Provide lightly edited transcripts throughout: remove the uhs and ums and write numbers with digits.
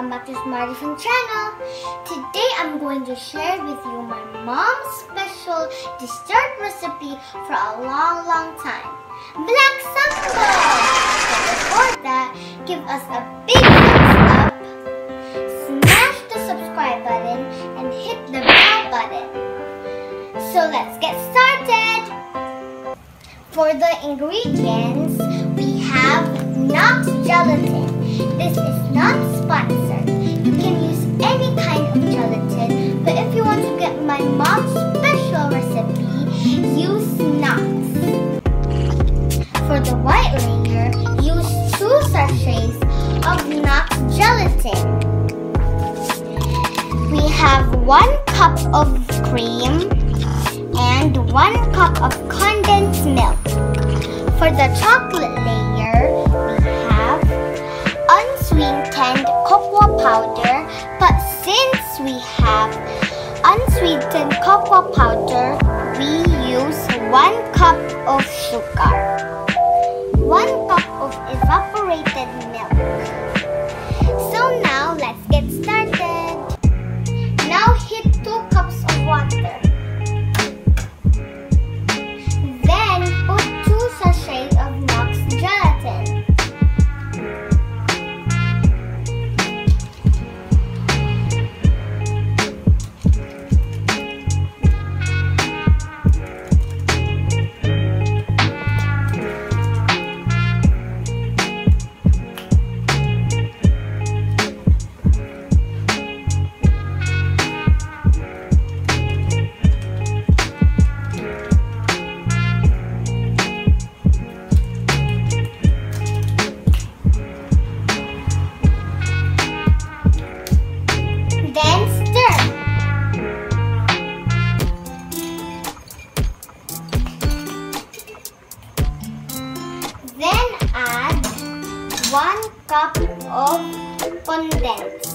welcome back to Smarty Fun channel. Today I'm going to share with you my mom's special dessert recipe for a long time. Black Sambo! But before that, give us a big thumbs up, smash the subscribe button, and hit the bell button. So let's get started! For the ingredients, we have Knox gelatin. This is not sponsored. You can use any kind of gelatin, but if you want to get my mom's special recipe, use Knox. For the white layer, use 2 sachets of Knox gelatin. We have 1 cup of cream and 1 cup of condensed milk. For the chocolate layer, we have unsweetened cocoa powder, but since we have unsweetened cocoa powder, we use 1 cup of sugar, 1 cup of evaporated milk. So now let's get started. Now heat 2 cups of water. Then put 2 sachets of Knox gelatin. Then add 1 cup of condensed.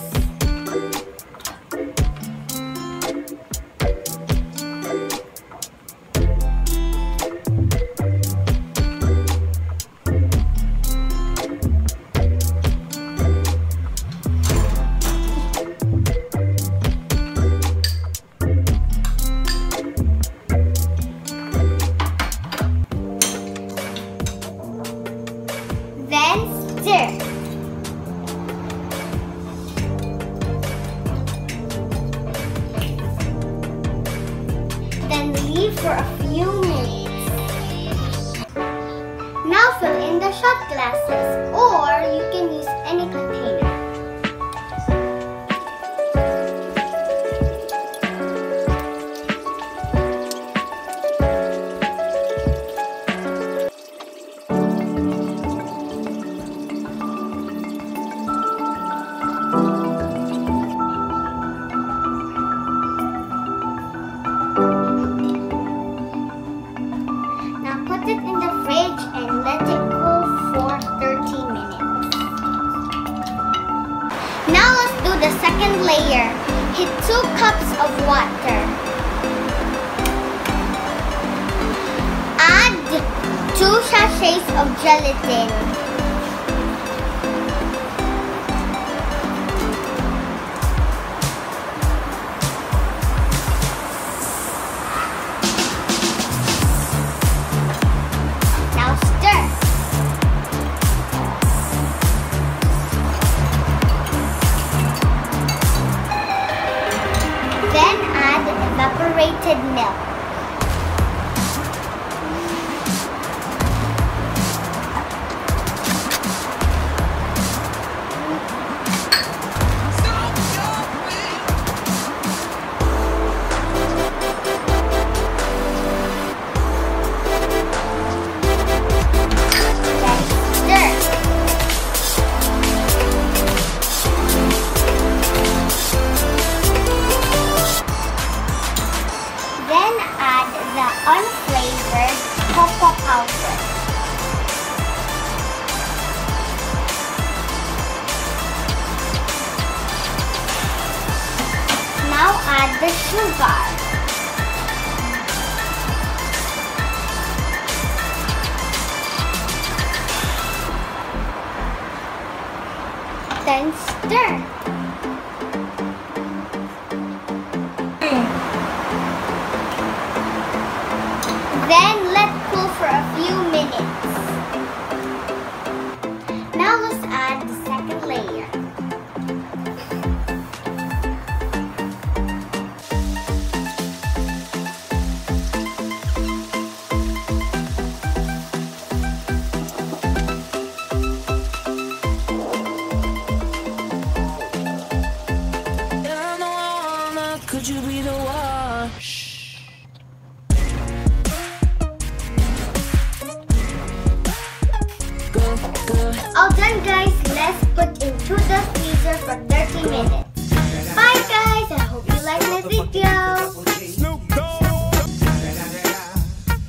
Then stir. Then leave for a few minutes. Now fill in the shot glasses, or you can use any container. Put it in the fridge and let it cool for 30 minutes. Now let's do the second layer. Heat 2 cups of water. Add 2 sachets of gelatin. Then add evaporated milk. Then add the unflavored cocoa powder. Now add the sugar. Then stir. Then let cool for a few minutes. Now let's add the second layer. Could you be the one? Shh. Good. All done, guys. Let's put into the freezer for 30 minutes. Bye, guys. I hope you like my video. Snoop Dogg.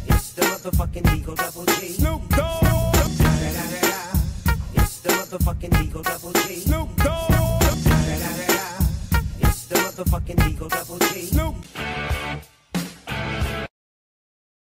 It's the motherfucking Eagle Double G. Snoop Dogg. It's the motherfucking Eagle Double G. Snoop Dogg. It's the motherfucking Eagle Double G. Snoop.